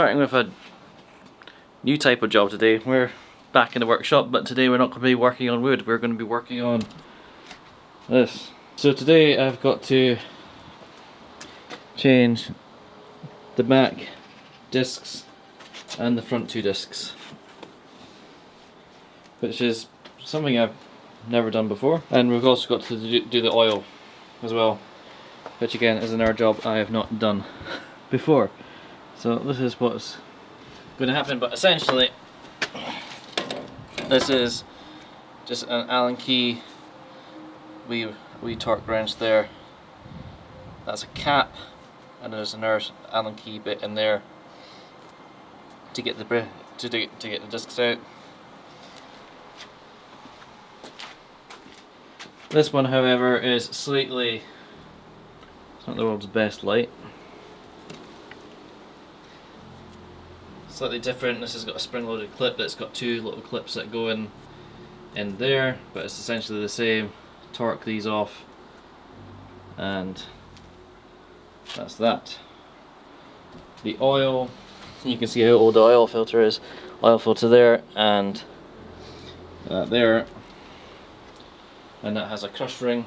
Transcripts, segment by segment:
starting with a new type of job today. We're back in the workshop, but today we're not going to be working on wood, we're going to be working on this. So today I've got to change the back discs and the front two discs, which is something I've never done before. And we've also got to do the oil as well, which again is another job I have not done before. So this is what's going to happen, but essentially this is just an Allen key wee torque wrench there. That's a cap, and there's another Allen key bit in there to get the discs out. This one, however, is slightly, it's not the world's best light. Slightly different. This has got a spring-loaded clip that's got two little clips that go in there, but it's essentially the same. Torque these off, and that's that. The oil, you can see how old the oil filter is. Oil filter there, and there, and that has a crush ring,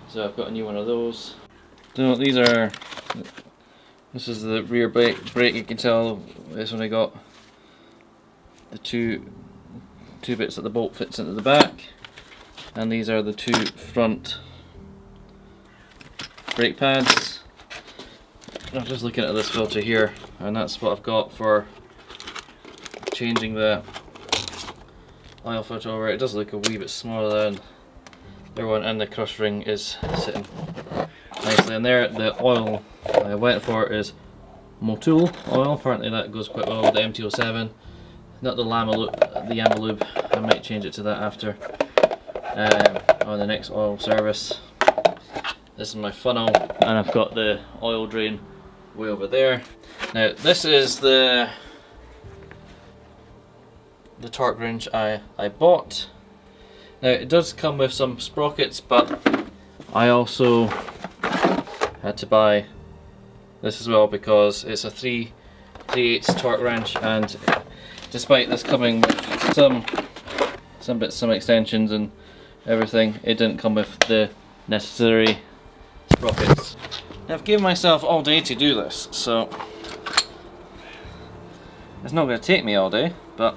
so I've got a new one of those. So these are, this is the rear brake. You can tell this one I got the two bits that the bolt fits into the back, and these are the two front brake pads. I'm just looking at this filter here, and that's what I've got for changing the oil filter over. It does look a wee bit smaller than the other one, and the crush ring is sitting nicely in there. The oil I went for is Motul oil. Apparently that goes quite well with the MT-07. Not the Yamaha lube. I might change it to that after on the next oil service. This is my funnel, and I've got the oil drain way over there. Now this is the torque wrench I bought. Now it does come with some sprockets, but I also had to buy this as well because it's a 3/8 torque wrench, and despite this coming with some extensions and everything, it didn't come with the necessary sprockets. Now I've given myself all day to do this, so it's not going to take me all day, but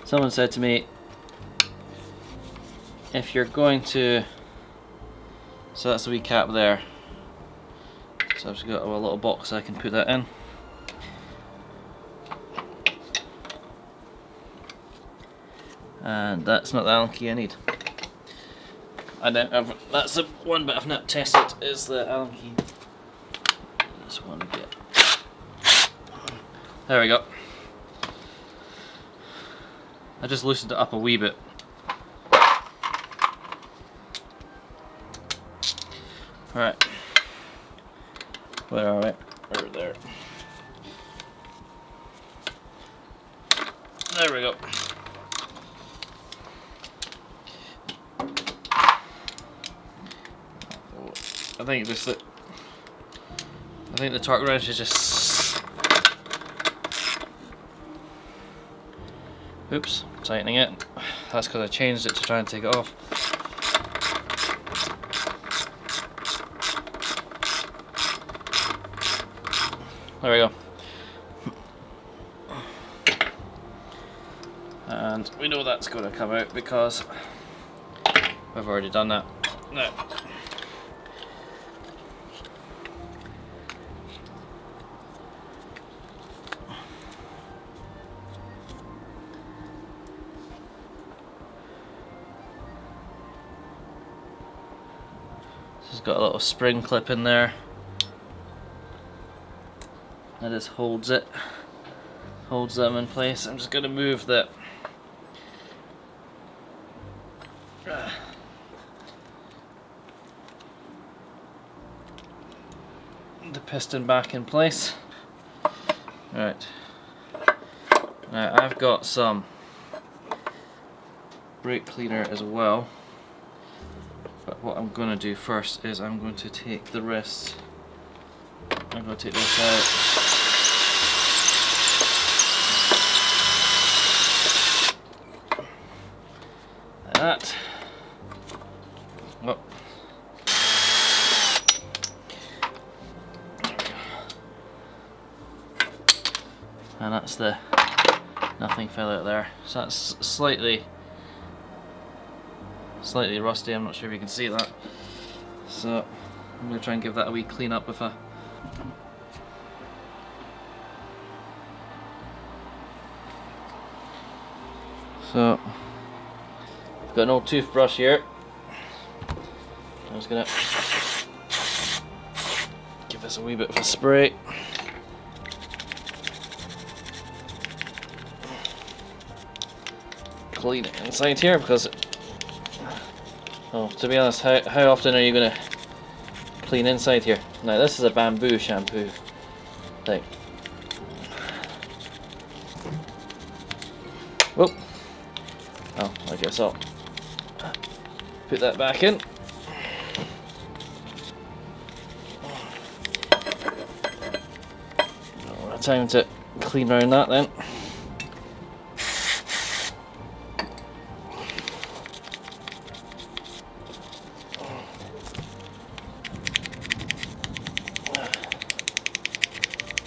someone said to me, if you're going to, so that's a wee cap there, so I've just got a little box I can put that in. And that's not the Allen key I need. That's the one bit I've not tested, is the Allen key. This one bit. There we go. I just loosened it up a wee bit. Alright. Where are we? We're there. There we go. I think the torque wrench is just, oops, tightening it. That's because I changed it to try and take it off. There we go. And we know that's going to come out because we've already done that. Now, it's got a little spring clip in there. That just holds them in place. I'm just going to move the piston back in place. Right. Now I've got some brake cleaner as well, but what I'm going to do first is I'm going to take the wrist. I'm going to take this out. nothing fell out there. So that's slightly rusty. I'm not sure if you can see that. So I'm going to try and give that a wee clean up with a So I've got an old toothbrush here. I'm just gonna give this a wee bit of a spray. Clean it inside here because, oh, to be honest, how often are you gonna clean inside here? Now this is a bamboo shampoo thing. Whoop. Oh, I guess I'll put that back in. Time to clean around that then.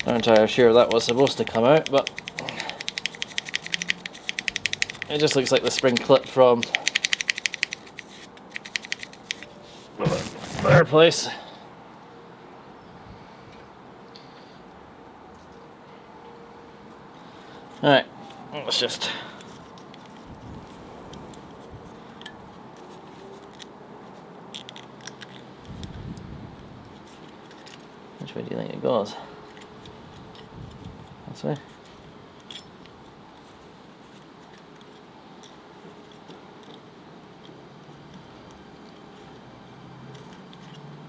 Not entirely sure that was supposed to come out, but it just looks like the spring clip from the fireplace. Alright, let's just which way do you think it goes? This way?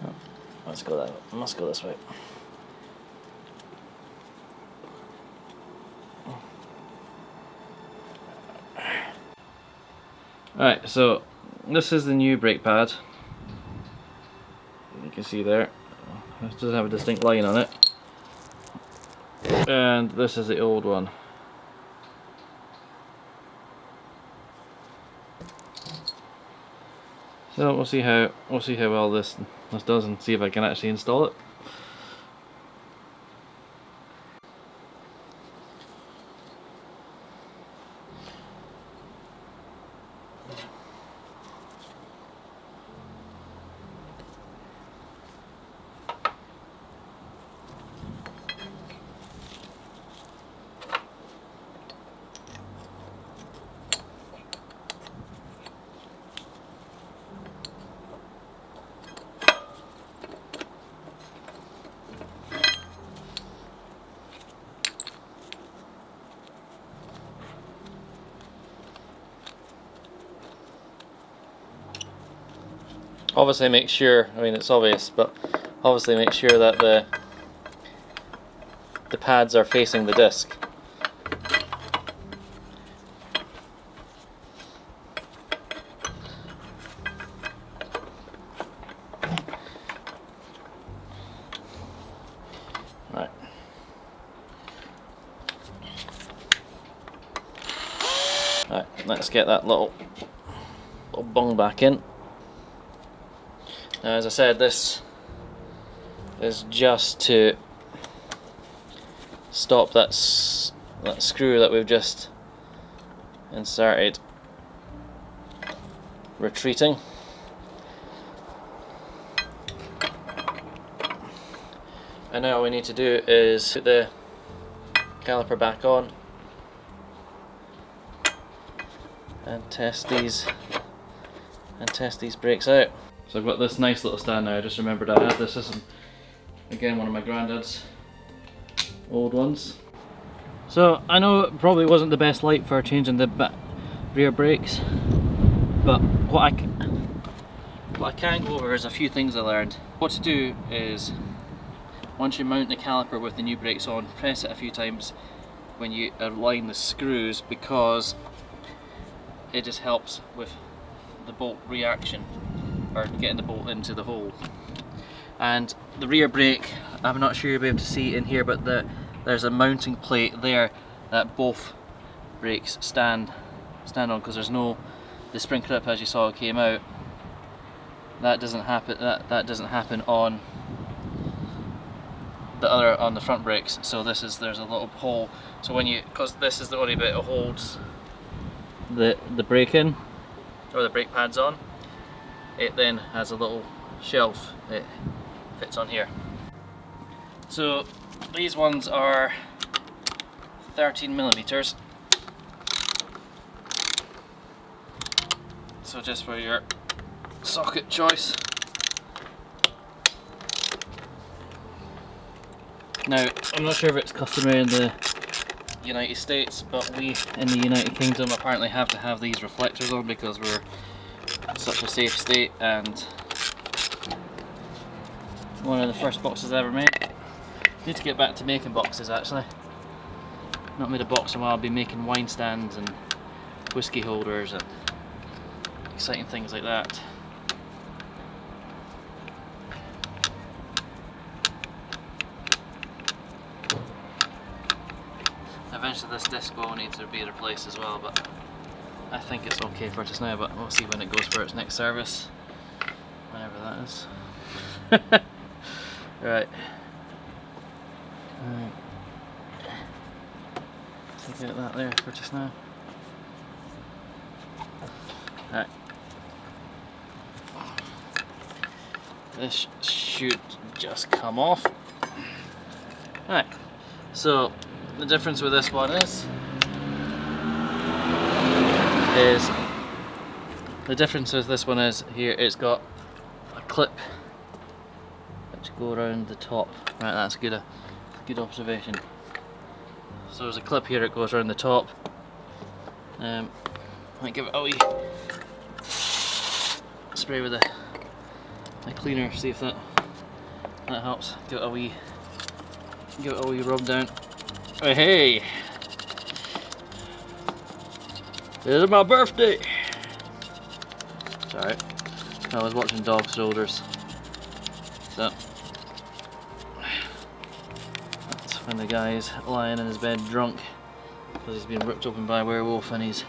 Oh, let's go that way. Must go this way. Alright, so this is the new brake pad. You can see there. It doesn't have a distinct line on it. And this is the old one. So we'll see how well this does and see if I can actually install it. Obviously make sure, I mean it's obvious, but obviously make sure that the pads are facing the disc. Right. Right, let's get that little bung back in. Now, as I said, this is just to stop that screw that we've just inserted retreating. And now all we need to do is put the caliper back on and test these brakes out. So I've got this nice little stand now. I just remembered I had this. This is again one of my granddad's old ones. So I know it probably wasn't the best light for changing the rear brakes, but what I can go over is a few things I learned. What to do is, once you mount the caliper with the new brakes on, press it a few times when you align the screws, because it just helps with the bolt reaction, or getting the bolt into the hole. And the rear brake, I'm not sure you'll be able to see in here, but there's a mounting plate there that both brakes stand on, because there's no, the spring clip as you saw came out. That doesn't happen. That doesn't happen on the other on the front brakes. So there's a little hole. So because this is the only bit that holds the brake in, or the brake pads on, it then has a little shelf that fits on here. So these ones are 13mm. So just for your socket choice. Now, I'm not sure if it's customary in the United States, but we in the United Kingdom apparently have to have these reflectors on because we're in such a safe state, and one of the first boxes I ever made. Need to get back to making boxes actually. Not made a box in a while. I'll be making wine stands and whiskey holders and exciting things like that. Eventually this disc will need to be replaced as well, but I think it's okay for just now, but we'll see when it goes for its next service, whenever that is. Right. Take out that there for just now. Right. This should just come off. Right. So the difference with this one is here it's got a clip which go around the top. Right, that's a good observation. So there's a clip here that goes around the top. I might give it a wee spray with a cleaner, see if that helps. Give it a wee rub down. Oh, hey! This is my birthday! Sorry, I was watching Dog Soldiers. So that's when the guy's lying in his bed drunk because he's been ripped open by a werewolf and he's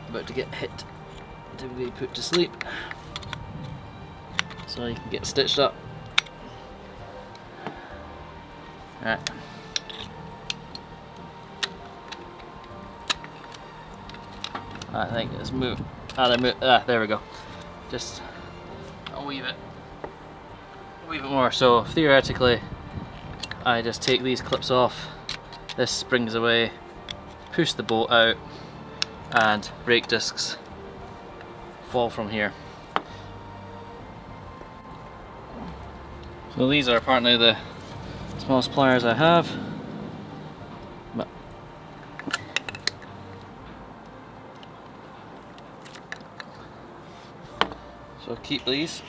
about to get hit to be put to sleep. So he can get stitched up. Alright. I think let's move. There we go. Just a wee bit more. So theoretically, I just take these clips off. This springs away, push the bolt out, and brake discs fall from here. So these are apparently the smallest pliers I have. But so keep these.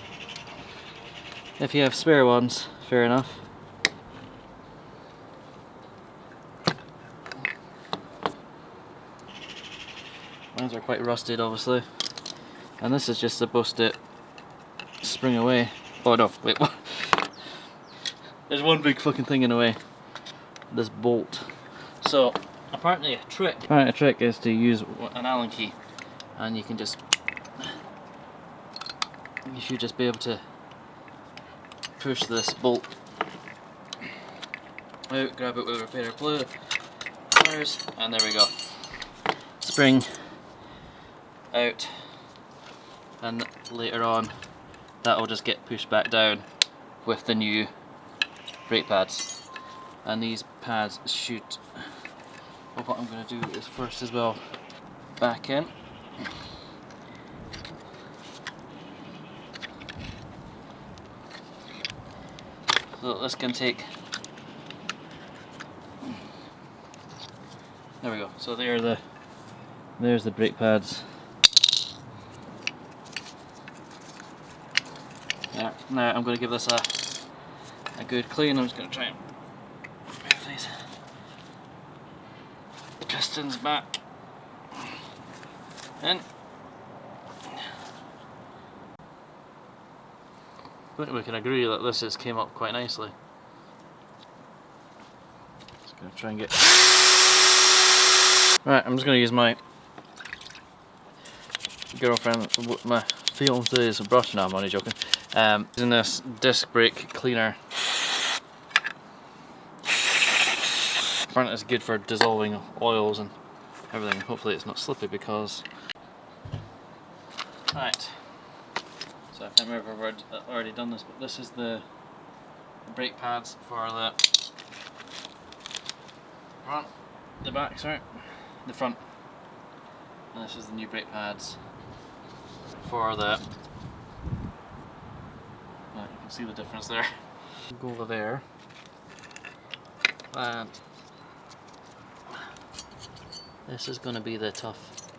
If you have spare ones, fair enough. Mine are quite rusted, obviously, and this is just supposed to spring away. Oh no, wait, what? There's one big fucking thing in the way. This bolt. So apparently a trick is to use an Allen key, and you should just be able to push this bolt out, grab it with a pair of pliers, and there we go. Spring out, and later on that will just get pushed back down with the new brake pads. And these pads should, well, what I'm going to do is first as well back in. So this can take, there we go. So there's the brake pads. Yeah. Now I'm going to give this a good clean. I'm just going to try and move these pistons back in. I think we can agree that this has came up quite nicely. Just going to try and get... Right, I'm just going to use my girlfriend, my fiance's brush. No, I'm only joking. Using this disc brake cleaner front is good for dissolving oils and everything. Hopefully it's not slippy because... Right, so I can't remember if I've already done this, but this is the brake pads for the front, the back, sorry, the front. And this is the new brake pads for the... Well, you can see the difference there. Go over there, and this is going to be the tough,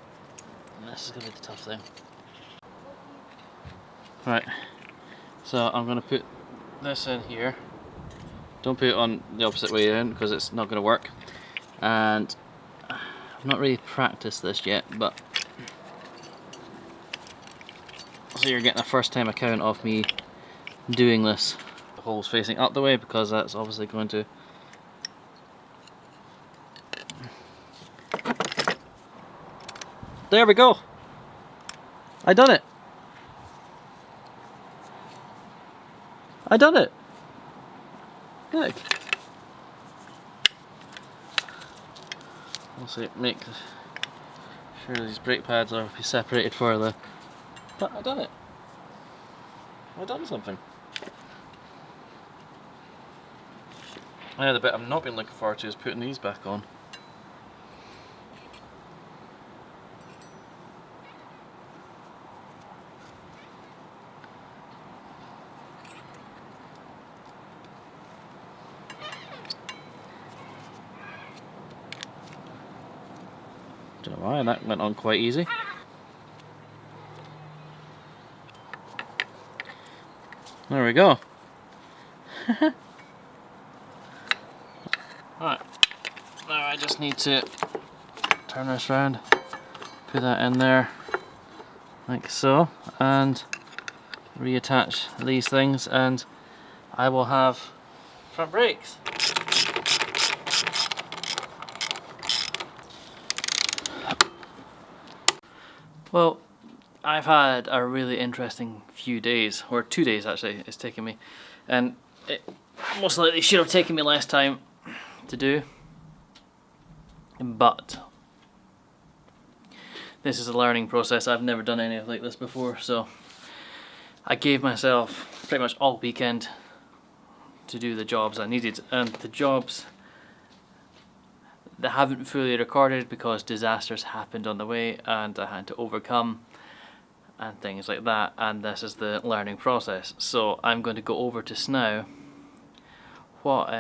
and this is going to be the tough thing. Right, so I'm going to put this in here. Don't put it on the opposite way in because it's not going to work. And I've not really practiced this yet, but so you're getting a first time account of me doing this. The hole's facing up the way because that's obviously going to... There we go! I done it! I done it! Good. Also make sure these brake pads are separated for the... But I done it! I done something. Now the bit I've not been looking forward to is putting these back on. Don't know why, that went on quite easy. There we go. Right, now I just need to turn this around, put that in there, like so, and reattach these things, and I will have front brakes. Well, I've had a really interesting few days, or 2 days actually, it's taken me, and it most likely should have taken me less time to do, but this is a learning process. I've never done anything like this before, so I gave myself pretty much all weekend to do the jobs I needed, and the jobs that haven't fully recorded because disasters happened on the way and I had to overcome and things like that, and this is the learning process. So I'm going to go over to now what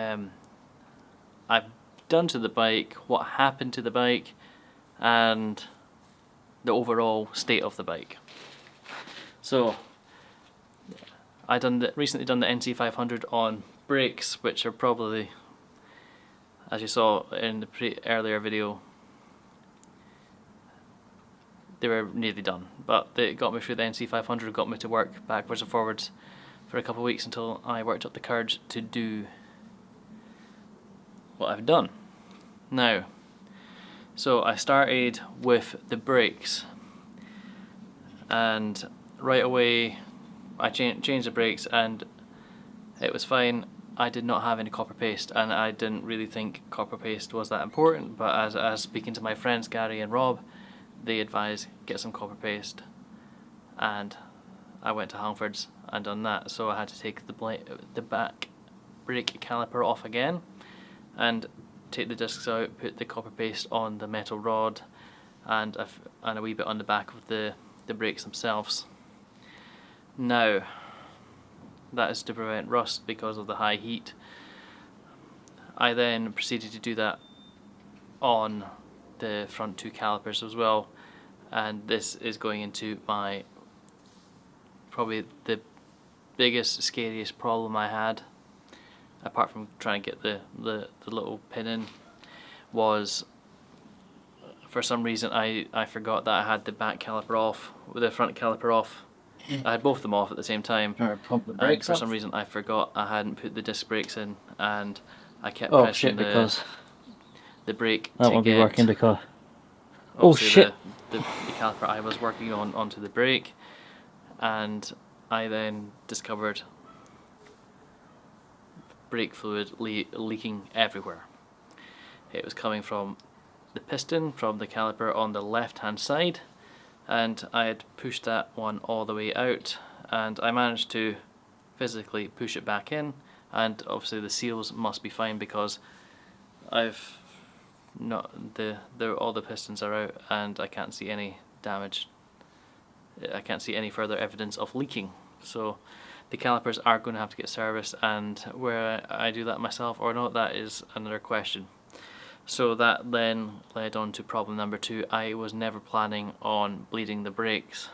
I've done to the bike, what happened to the bike, and the overall state of the bike. So I recently done the NC500 on brakes, which are probably, as you saw in the earlier video, they were nearly done, but they got me through the NC500, got me to work backwards and forwards for a couple of weeks until I worked up the courage to do what I've done. Now, so I started with the brakes, and right away I changed the brakes and it was fine. I did not have any copper paste, and I didn't really think copper paste was that important, but as speaking to my friends Gary and Rob, they advised get some copper paste, and I went to Halford's and done that. So I had to take the back brake caliper off again and take the discs out, put the copper paste on the metal rod and a wee bit on the back of the brakes themselves. Now, that is to prevent rust because of the high heat. I then proceeded to do that on the front two calipers as well, and this is going into my probably the biggest, scariest problem I had, apart from trying to get the little pin in, was for some reason I forgot that I had the back caliper off with the front caliper off. I had both of them off at the same time, Pump the and brakes for up. some reason I forgot I hadn't put the disc brakes in, and I kept Oh pressing shit, because the brake that to won't be get working because... Oh obviously shit! the caliper I was working on onto the brake, and I then discovered brake fluid leaking everywhere. it was coming from the piston, from the caliper on the left hand side, and I had pushed that one all the way out, and I managed to physically push it back in, and obviously the seals must be fine because I've not all the pistons are out and I can't see any damage. I can't see any further evidence of leaking, so the calipers are going to have to get serviced, and where I do that myself or not, that is another question. So that then led on to problem number 2. I was never planning on bleeding the brakes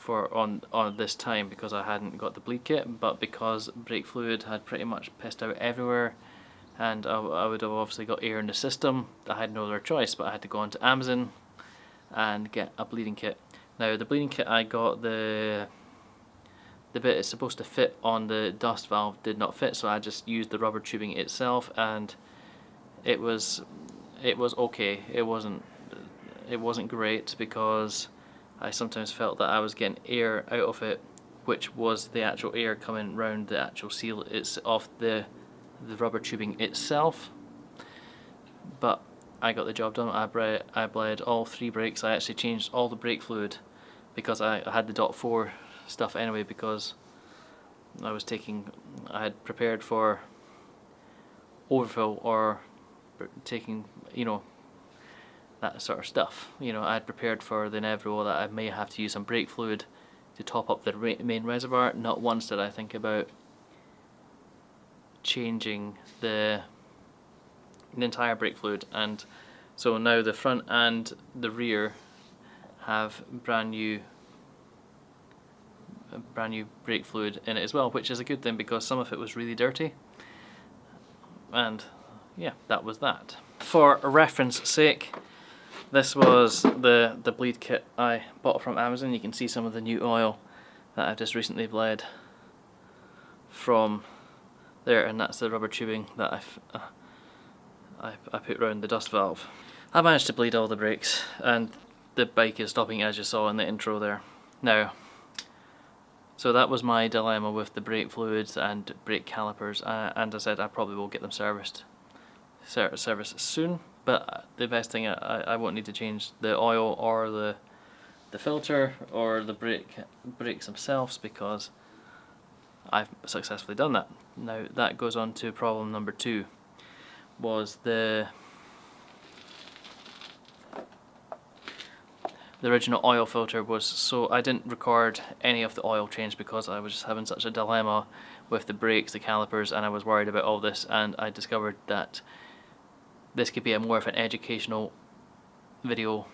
on this time because I hadn't got the bleed kit, but because brake fluid had pretty much pissed out everywhere, and I would have obviously got air in the system, I had no other choice, but I had to go onto Amazon and get a bleeding kit. Now the bleeding kit I got, the bit it's supposed to fit on the dust valve did not fit, so I just used the rubber tubing itself, and it was okay. It wasn't great because I sometimes felt that I was getting air out of it, which was the actual air coming round the actual seal of the rubber tubing itself. But I got the job done. I bled all 3 brakes. I actually changed all the brake fluid because I had the .4 stuff anyway, because I had prepared for overfill or taking, you know, that sort of stuff. You know, I had prepared for the inevitable that I may have to use some brake fluid to top up the main reservoir. Not once did I think about changing the entire brake fluid, and so now the front and the rear have brand new brake fluid in it as well, which is a good thing because some of it was really dirty. And yeah, that was that. For reference sake, this was the bleed kit I bought from Amazon. You can see some of the new oil that I've just recently bled from there, and that's the rubber tubing that I put around the dust valve. I managed to bleed all the brakes, and the bike is stopping as you saw in the intro there. Now, so that was my dilemma with the brake fluids and brake calipers, and I said I probably will get them serviced soon, but the best thing, I won't need to change the oil or the filter or the brakes themselves because I've successfully done that. Now that goes on to problem number 2, was the original oil filter was, so I didn't record any of the oil change because I was just having such a dilemma with the brakes, the calipers, and I was worried about all this, and I discovered that this could be more of an educational video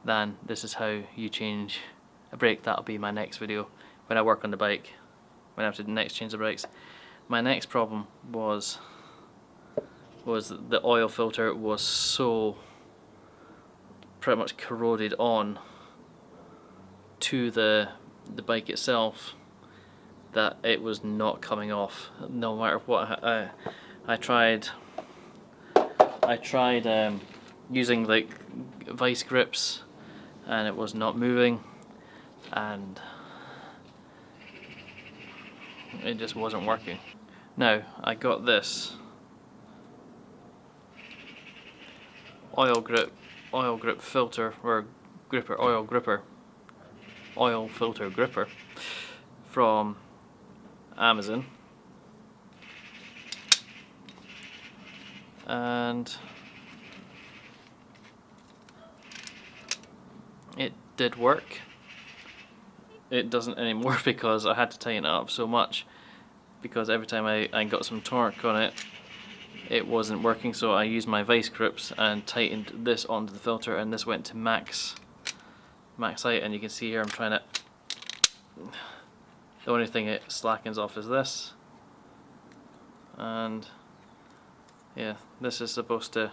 than this is how you change a brake. That'll be my next video when I work on the bike, when I have to next change the brakes. My next problem was the oil filter was so pretty much corroded on to the bike itself that it was not coming off. No matter what I tried using like vice grips, and it was not moving, and it just wasn't working. Now I got this oil grip filter or gripper, oil filter gripper from Amazon, and it did work. It doesn't anymore because I had to tighten it up so much, because every time I got some torque on it, it wasn't working, so I used my vice grips and tightened this onto the filter, and this went to max height, and you can see here I'm trying to, the only thing it slackens off is this, and yeah, this is supposed to,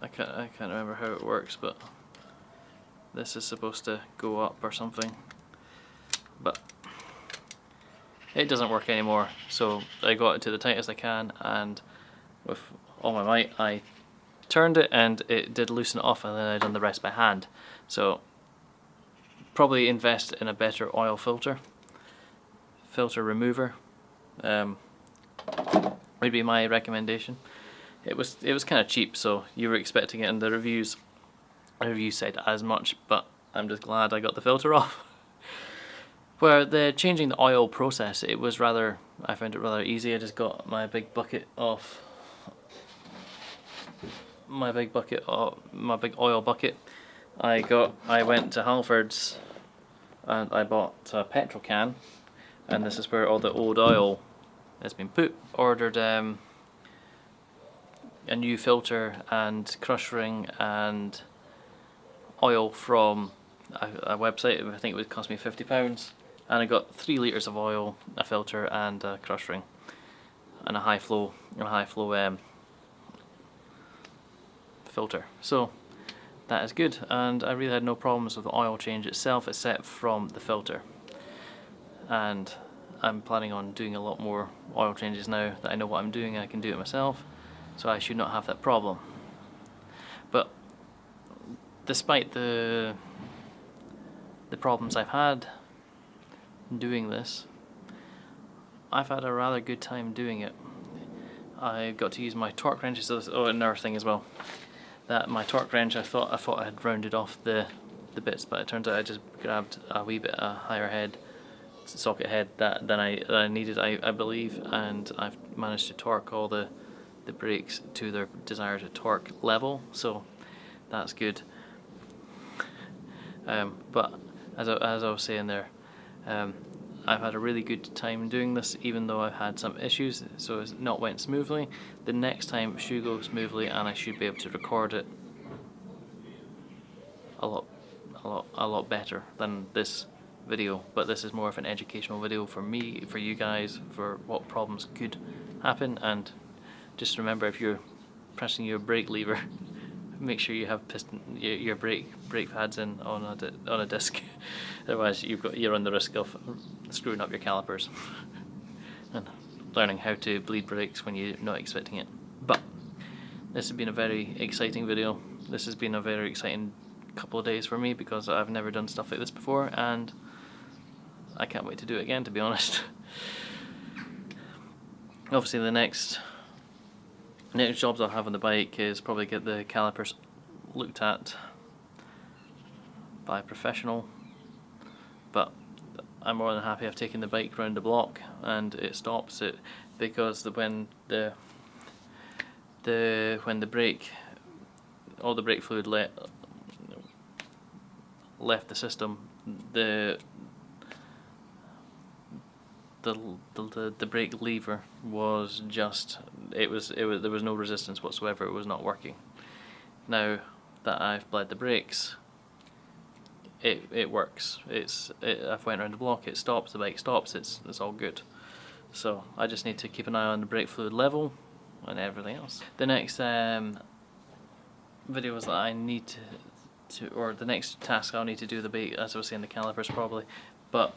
I can't remember how it works, but this is supposed to go up or something, but it doesn't work anymore. So I got it to the tightest I can, and with all my might I turned it, and it did loosen it off, and then I done the rest by hand. So probably invest in a better oil filter remover, would be my recommendation. It was kind of cheap, so you were expecting it in the reviews. The review said as much, but I'm just glad I got the filter off. Where the changing the oil process, I found it rather easy. I just got my big oil bucket. I went to Halfords and I bought a petrol can, and this is where all the old oil has been put. Ordered a new filter and crush ring and oil from a website. I think it would cost me £50, and I got 3 litres of oil, a filter, and a crush ring, and a high flow filter. So that is good, and I really had no problems with the oil change itself except from the filter. And I'm planning on doing a lot more oil changes now that I know what I'm doing. I can do it myself, so I should not have that problem. But despite the problems I've had doing this, I've had a rather good time doing it. I got to use my torque wrenches. Oh, another thing as well, that my torque wrench, I thought I had rounded off the bits, but it turns out I just grabbed a wee bit higher head, socket head than I needed, I believe, and I've managed to torque all the brakes to their desired torque level, so that's good. But as I was saying there, I've had a really good time doing this, even though I've had some issues, so it's not went smoothly. The next time it should go smoothly, and I should be able to record it a lot better than this video. But this is more of an educational video for me, for you guys, for what problems could happen. And just remember, if you're pressing your brake lever, make sure you have your brake pads in on a disc. Otherwise, you're on the risk of screwing up your calipers and learning how to bleed brakes when you're not expecting it. But this has been a very exciting video. This has been a very exciting couple of days for me, because I've never done stuff like this before, and I can't wait to do it again, to be honest. Obviously, the next jobs I'll have on the bike is probably get the calipers looked at by a professional, but I'm more than happy I've taken the bike round the block and it stops it, because when the brake, all the brake fluid left the system, the brake lever was just, there was no resistance whatsoever. It was not working. Now that I've bled the brakes, it works. I've went around the block, it stops, the bike stops, it's all good. So I just need to keep an eye on the brake fluid level and everything else. The next videos that I need or the next task I'll need to do the bike, as I was saying, the calipers probably, but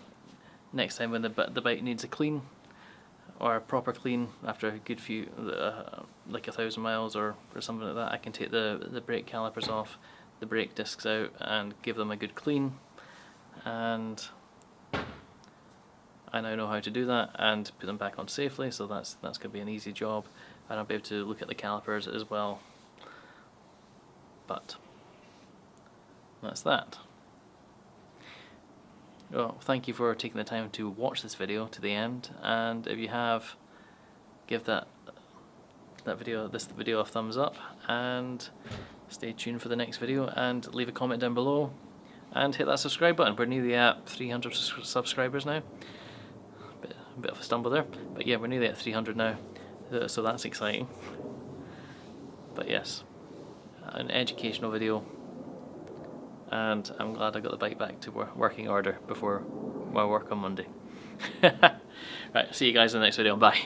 next time when the bike needs a clean, or a proper clean, after a good few, like 1,000 miles or something like that, I can take the brake calipers off, the brake discs out, and give them a good clean. And I now know how to do that and put them back on safely, so that's going to be an easy job, and I'll be able to look at the calipers as well. But that's that. Well, thank you for taking the time to watch this video to the end, and if you have, give this video a thumbs up, and stay tuned for the next video, and leave a comment down below, and hit that subscribe button. We're nearly at 300 subscribers now. A bit of a stumble there, but yeah, we're nearly at 300 now, so that's exciting. But yes, an educational video, and I'm glad I got the bike back to working order before my work on Monday. Right, see you guys in the next video, bye.